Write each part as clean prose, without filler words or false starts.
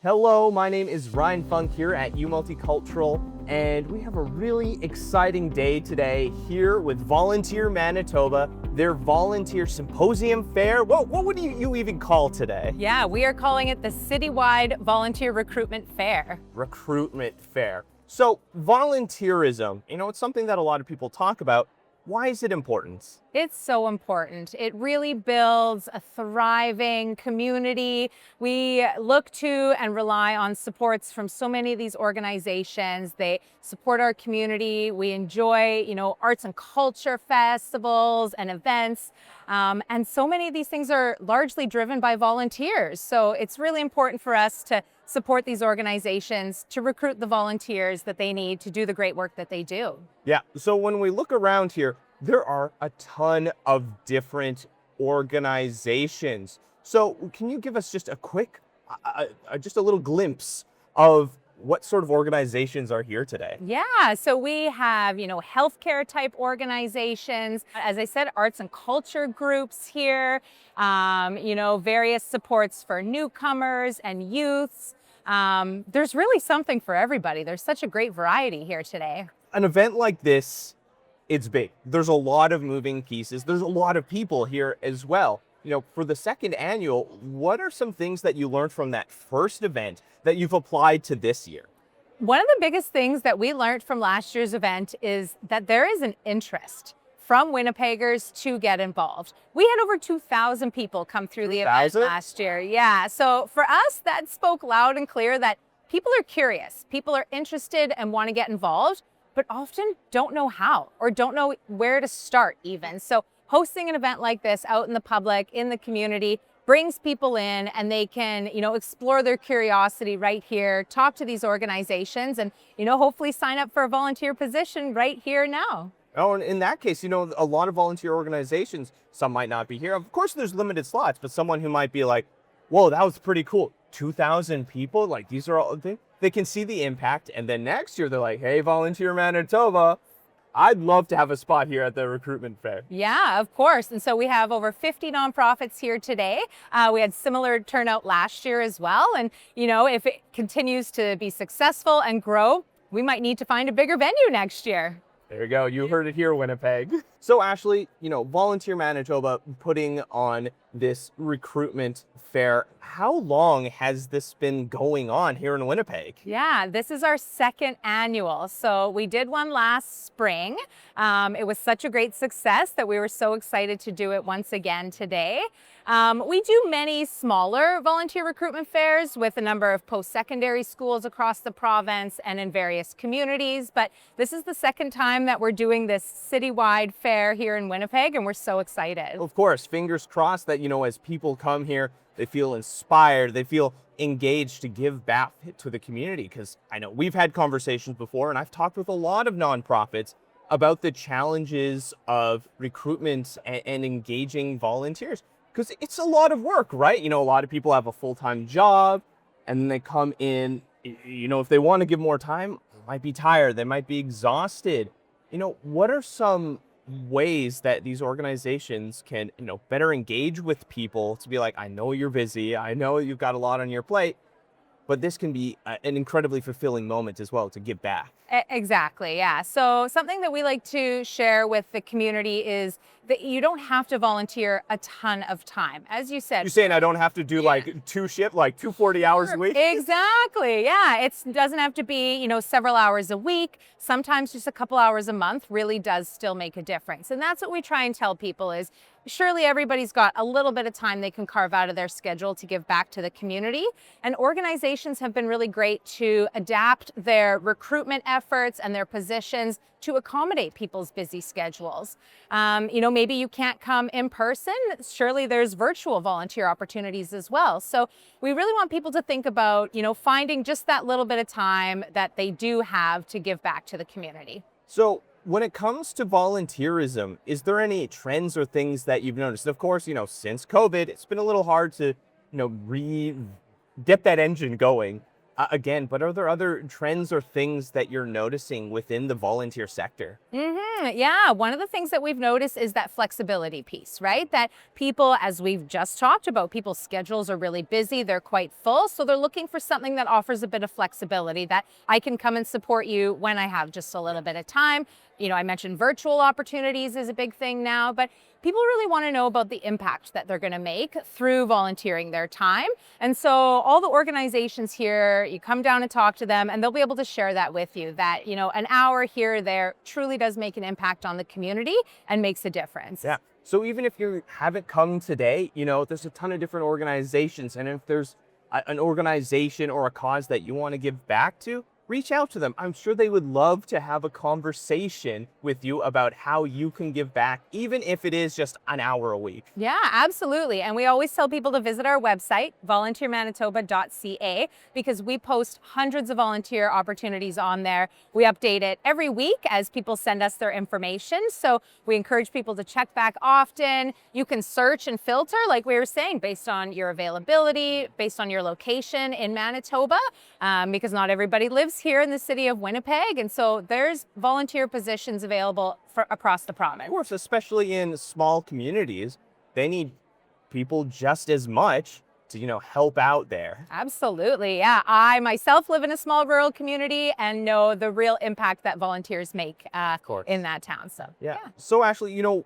Hello, my name is Ryan Funk here at Multicultural, and we have a really exciting day today here with Volunteer Manitoba, their volunteer symposium fair. What would you even call today? Yeah, we are calling it the Citywide Volunteer Recruitment Fair. Recruitment fair. So volunteerism, it's something that a lot of people talk about. Why is it important? It's so important. It really builds a thriving community. We look to and rely on supports from so many of these organizations. They support our community. We enjoy, arts and culture festivals and events. And so many of these things are largely driven by volunteers. So it's really important for us to support these organizations to recruit the volunteers that they need to do the great work that they do. Yeah, so when we look around here, there are a ton of different organizations. So can you give us just a quick, just a little glimpse of what sort of organizations are here today? Yeah, so we have, healthcare type organizations, as I said, arts and culture groups here, various supports for newcomers and youths. There's really something for everybody. There's such a great variety here today. An event like this, it's big. There's a lot of moving pieces. There's a lot of people here as well. For the second annual, what are some things that you learned from that first event that you've applied to this year? One of the biggest things that we learned from last year's event is that there is an interest from Winnipeggers to get involved. We had over 2,000 people come through the event last year. Yeah, so for us, that spoke loud and clear that people are curious, people are interested and want to get involved, but often don't know how or don't know where to start even. So hosting an event like this out in the public, in the community, brings people in and they can, explore their curiosity right here, talk to these organizations and, hopefully sign up for a volunteer position right here now. Oh, and in that case, a lot of volunteer organizations, some might not be here. Of course, there's limited slots, but someone who might be like, whoa, that was pretty cool. 2,000 people, like these are all, they can see the impact. And then next year, they're like, hey, Volunteer Manitoba, I'd love to have a spot here at the recruitment fair. Yeah, of course. And so we have over 50 nonprofits here today. We had similar turnout last year as well. And, if it continues to be successful and grow, we might need to find a bigger venue next year. There you go. You heard it here, Winnipeg. So Ashley, Volunteer Manitoba putting on this recruitment fair. How long has this been going on here in Winnipeg? Yeah, this is our second annual. So we did one last spring. It was such a great success that we were so excited to do it once again today. We do many smaller volunteer recruitment fairs with a number of post-secondary schools across the province and in various communities. But this is the second time that we're doing this citywide fair here in Winnipeg, and we're so excited. Of course, fingers crossed that, as people come here, they feel inspired, they feel engaged to give back to the community. Because I know we've had conversations before, and I've talked with a lot of nonprofits about the challenges of recruitment and engaging volunteers. Because it's a lot of work, right? A lot of people have a full-time job, and then they come in, if they want to give more time, they might be tired, they might be exhausted. What are some ways that these organizations can, better engage with people to be like, I know you're busy, I know you've got a lot on your plate, but this can be an incredibly fulfilling moment as well to give back. Exactly, yeah. So something that we like to share with the community is that you don't have to volunteer a ton of time. As you said. You're saying I don't have to do like two shifts, like 240 hours a week? Exactly, yeah. It doesn't have to be, several hours a week. Sometimes just a couple hours a month really does still make a difference. And that's what we try and tell people is, surely everybody's got a little bit of time they can carve out of their schedule to give back to the community. And organizations have been really great to adapt their recruitment efforts and their positions to accommodate people's busy schedules. Maybe you can't come in person. Surely there's virtual volunteer opportunities as well. So we really want people to think about, finding just that little bit of time that they do have to give back to the community. So when it comes to volunteerism, is there any trends or things that you've noticed? Of course, since COVID, it's been a little hard to, get that engine going. Again, but are there other trends or things that you're noticing within the volunteer sector? Yeah, one of the things that we've noticed is that flexibility piece, right? That people, as we've just talked about, people's schedules are really busy, they're quite full. So they're looking for something that offers a bit of flexibility, that I can come and support you when I have just a little bit of time. I mentioned virtual opportunities is a big thing now, but people really want to know about the impact that they're going to make through volunteering their time. And so all the organizations here, you come down and talk to them and they'll be able to share that with you, that, an hour here or there truly does make an impact on the community and makes a difference. Yeah. So even if you haven't come today, there's a ton of different organizations. And if there's an organization or a cause that you want to give back to, reach out to them. I'm sure they would love to have a conversation with you about how you can give back, even if it is just an hour a week. Yeah, absolutely. And we always tell people to visit our website, volunteermanitoba.ca, because we post hundreds of volunteer opportunities on there. We update it every week as people send us their information. So we encourage people to check back often. You can search and filter, like we were saying, based on your availability, based on your location in Manitoba, because not everybody lives here in the city of Winnipeg. And so there's volunteer positions available across the province. Of course, especially in small communities, they need people just as much to, help out there. Absolutely. Yeah. I myself live in a small rural community and know the real impact that volunteers make in that town. So, yeah. So Ashley, a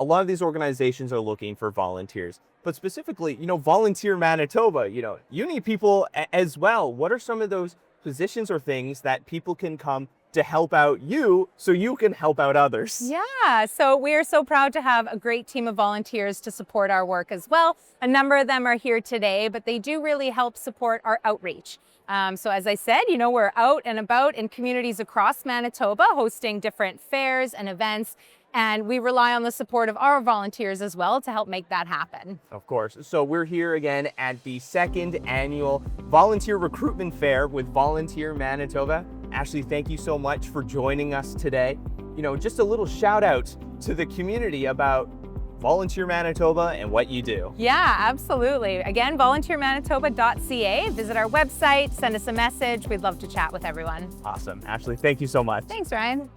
lot of these organizations are looking for volunteers, but specifically, Volunteer Manitoba, you need people as well. What are some of those positions or things that people can come to help out you so you can help out others? Yeah, so we are so proud to have a great team of volunteers to support our work as well. A number of them are here today, but they do really help support our outreach. So as I said, we're out and about in communities across Manitoba hosting different fairs and events. And we rely on the support of our volunteers as well to help make that happen. Of course. So we're here again at the second annual Volunteer Recruitment Fair with Volunteer Manitoba. Ashley, thank you so much for joining us today. Just a little shout out to the community about Volunteer Manitoba and what you do. Yeah, absolutely. Again, volunteermanitoba.ca. Visit our website, send us a message. We'd love to chat with everyone. Awesome. Ashley, thank you so much. Thanks, Ryan.